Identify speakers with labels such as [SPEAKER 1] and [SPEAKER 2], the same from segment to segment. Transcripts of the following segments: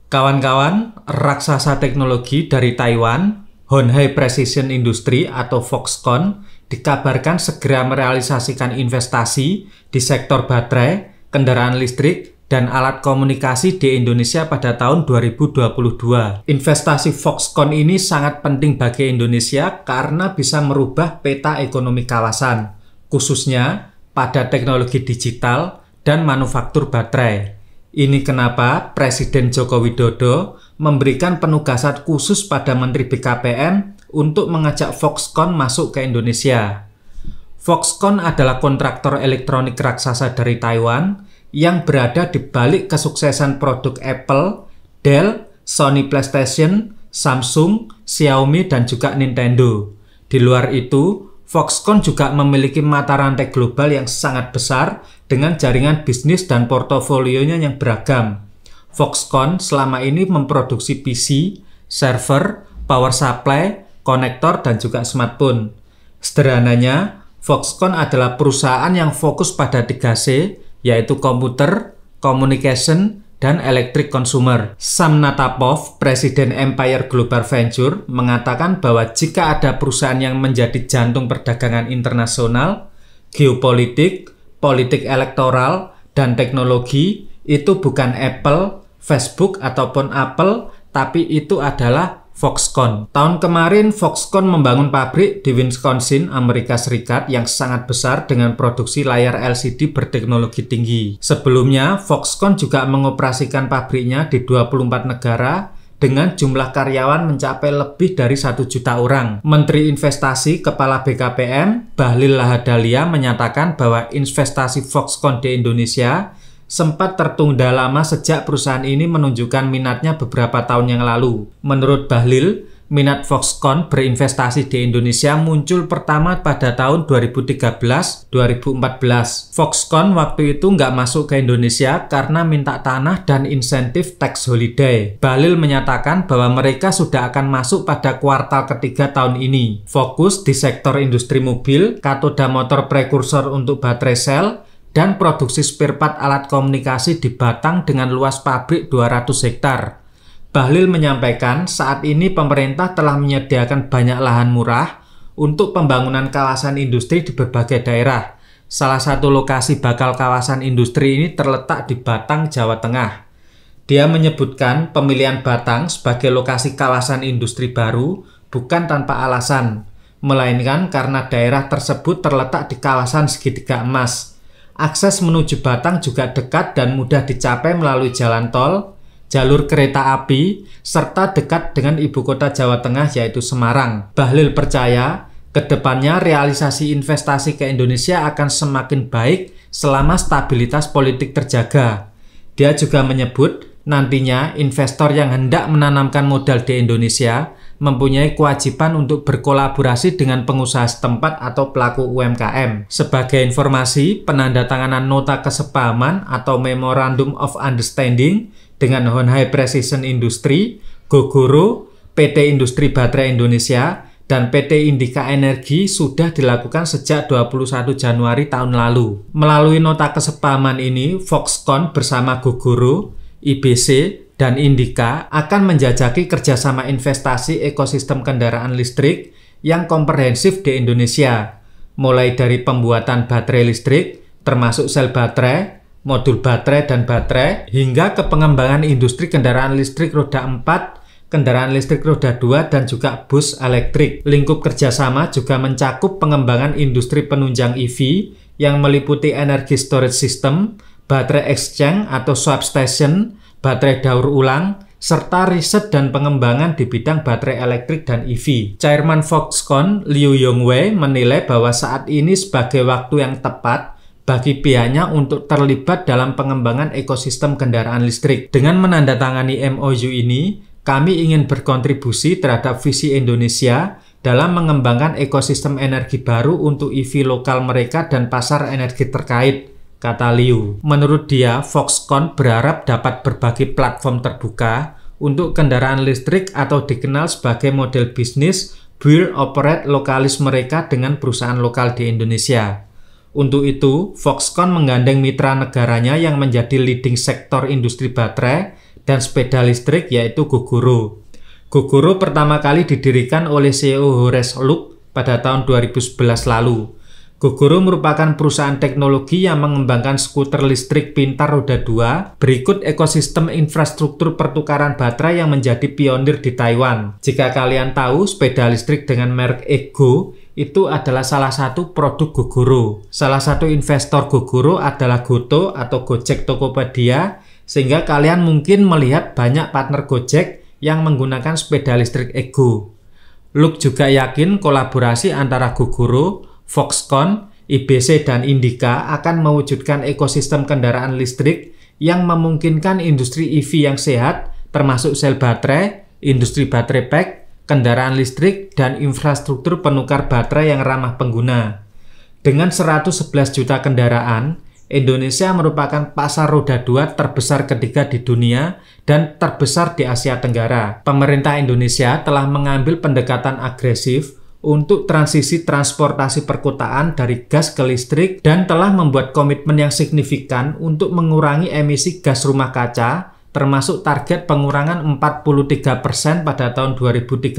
[SPEAKER 1] Kawan-kawan, raksasa teknologi dari Taiwan, Hon Hai Precision Industry atau Foxconn, dikabarkan segera merealisasikan investasi di sektor baterai, kendaraan listrik, dan alat komunikasi di Indonesia pada tahun 2022. Investasi Foxconn ini sangat penting bagi Indonesia karena bisa merubah peta ekonomi kawasan, khususnya pada teknologi digital dan manufaktur baterai. Ini kenapa Presiden Joko Widodo memberikan penugasan khusus pada Menteri BKPM untuk mengajak Foxconn masuk ke Indonesia. Foxconn adalah kontraktor elektronik raksasa dari Taiwan yang berada di balik kesuksesan produk Apple, Dell, Sony PlayStation, Samsung, Xiaomi, dan juga Nintendo. Di luar itu, Foxconn juga memiliki mata rantai global yang sangat besar dengan jaringan bisnis dan portofolionya yang beragam. Foxconn selama ini memproduksi PC, server, power supply, konektor, dan juga smartphone. Sederhananya, Foxconn adalah perusahaan yang fokus pada 3C, yaitu komputer, communication, dan electric consumer. Sam Natapov, Presiden Empire Global Venture, mengatakan bahwa jika ada perusahaan yang menjadi jantung perdagangan internasional, geopolitik, politik elektoral, dan teknologi, itu bukan Apple, Facebook, ataupun Apple, tapi itu adalah Foxconn. Tahun kemarin, Foxconn membangun pabrik di Wisconsin, Amerika Serikat yang sangat besar dengan produksi layar LCD berteknologi tinggi. Sebelumnya, Foxconn juga mengoperasikan pabriknya di 24 negara dengan jumlah karyawan mencapai lebih dari 1 juta orang. Menteri Investasi Kepala BKPM, Bahlil Lahadalia, menyatakan bahwa investasi Foxconn di Indonesia sempat tertunda lama sejak perusahaan ini menunjukkan minatnya beberapa tahun yang lalu. Menurut Bahlil, minat Foxconn berinvestasi di Indonesia muncul pertama pada tahun 2013-2014. Foxconn waktu itu nggak masuk ke Indonesia karena minta tanah dan insentif tax holiday. Bahlil menyatakan bahwa mereka sudah akan masuk pada kuartal ketiga tahun ini. Fokus di sektor industri mobil, katoda motor prekursor untuk baterai sel, dan produksi spare part alat komunikasi di Batang dengan luas pabrik 200 hektar. Bahlil menyampaikan saat ini pemerintah telah menyediakan banyak lahan murah untuk pembangunan kawasan industri di berbagai daerah. Salah satu lokasi bakal kawasan industri ini terletak di Batang, Jawa Tengah. Dia menyebutkan pemilihan Batang sebagai lokasi kawasan industri baru bukan tanpa alasan, melainkan karena daerah tersebut terletak di kawasan segitiga emas. Akses menuju Batang juga dekat dan mudah dicapai melalui jalan tol, jalur kereta api, serta dekat dengan ibu kota Jawa Tengah yaitu Semarang. Bahlil percaya, kedepannya realisasi investasi ke Indonesia akan semakin baik selama stabilitas politik terjaga. Dia juga menyebut, nantinya investor yang hendak menanamkan modal di Indonesia mempunyai kewajiban untuk berkolaborasi dengan pengusaha setempat atau pelaku UMKM. Sebagai informasi, penandatanganan nota kesepahaman atau Memorandum of Understanding dengan Hon Hai Precision Industry, Gogoro, PT Industri Baterai Indonesia, dan PT Indika Energi sudah dilakukan sejak 21 Januari tahun lalu. Melalui nota kesepahaman ini, Foxconn bersama Gogoro, IBC, dan Indika akan menjajaki kerjasama investasi ekosistem kendaraan listrik yang komprehensif di Indonesia, mulai dari pembuatan baterai listrik, termasuk sel baterai, modul baterai dan baterai, hingga ke pengembangan industri kendaraan listrik roda 4, kendaraan listrik roda 2, dan juga bus elektrik. Lingkup kerjasama juga mencakup pengembangan industri penunjang EV yang meliputi energi storage system, baterai exchange atau swap station, baterai daur ulang, serta riset dan pengembangan di bidang baterai elektrik dan EV. Chairman Foxconn, Liu Yongwei, menilai bahwa saat ini sebagai waktu yang tepat bagi pihaknya untuk terlibat dalam pengembangan ekosistem kendaraan listrik. Dengan menandatangani MOU ini, kami ingin berkontribusi terhadap visi Indonesia dalam mengembangkan ekosistem energi baru untuk EV lokal mereka dan pasar energi terkait, kata Liu. Menurut dia, Foxconn berharap dapat berbagi platform terbuka untuk kendaraan listrik atau dikenal sebagai model bisnis build operate lokalis mereka dengan perusahaan lokal di Indonesia. Untuk itu, Foxconn menggandeng mitra negaranya yang menjadi leading sektor industri baterai dan sepeda listrik yaitu Gogoro. Gogoro pertama kali didirikan oleh CEO Horace Luke pada tahun 2011 lalu. Gogoro merupakan perusahaan teknologi yang mengembangkan skuter listrik pintar roda 2 berikut ekosistem infrastruktur pertukaran baterai yang menjadi pionir di Taiwan. Jika kalian tahu, sepeda listrik dengan merek Ego itu adalah salah satu produk Gogoro. Salah satu investor Gogoro adalah Goto atau Gojek Tokopedia, sehingga kalian mungkin melihat banyak partner Gojek yang menggunakan sepeda listrik Ego. Luke juga yakin kolaborasi antara Gogoro, Foxconn, IBC, dan Indika akan mewujudkan ekosistem kendaraan listrik yang memungkinkan industri EV yang sehat, termasuk sel baterai, industri baterai pack, kendaraan listrik, dan infrastruktur penukar baterai yang ramah pengguna. Dengan 111 juta kendaraan, Indonesia merupakan pasar roda 2 terbesar ketiga di dunia dan terbesar di Asia Tenggara. Pemerintah Indonesia telah mengambil pendekatan agresif untuk transisi transportasi perkotaan dari gas ke listrik dan telah membuat komitmen yang signifikan untuk mengurangi emisi gas rumah kaca, termasuk target pengurangan 43% pada tahun 2030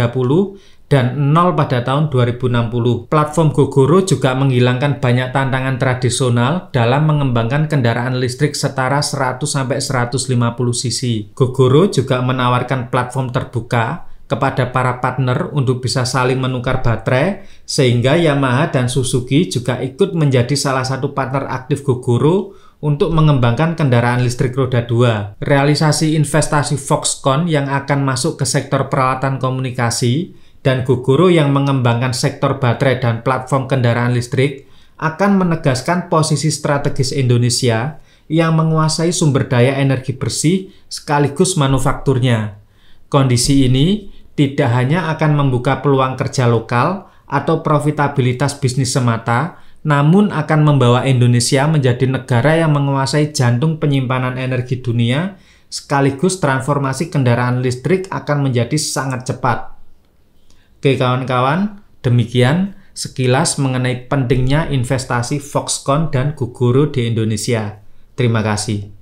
[SPEAKER 1] dan 0 pada tahun 2060. Platform Gogoro juga menghilangkan banyak tantangan tradisional dalam mengembangkan kendaraan listrik setara 100-150 cc. Gogoro juga menawarkan platform terbuka kepada para partner untuk bisa saling menukar baterai, sehingga Yamaha dan Suzuki juga ikut menjadi salah satu partner aktif Gogoro untuk mengembangkan kendaraan listrik roda 2. Realisasi investasi Foxconn yang akan masuk ke sektor peralatan komunikasi dan Gogoro yang mengembangkan sektor baterai dan platform kendaraan listrik akan menegaskan posisi strategis Indonesia yang menguasai sumber daya energi bersih sekaligus manufakturnya. Kondisi ini tidak hanya akan membuka peluang kerja lokal atau profitabilitas bisnis semata, namun akan membawa Indonesia menjadi negara yang menguasai jantung penyimpanan energi dunia, sekaligus transformasi kendaraan listrik akan menjadi sangat cepat. Oke kawan-kawan, demikian sekilas mengenai pentingnya investasi Foxconn dan Gogoro di Indonesia. Terima kasih.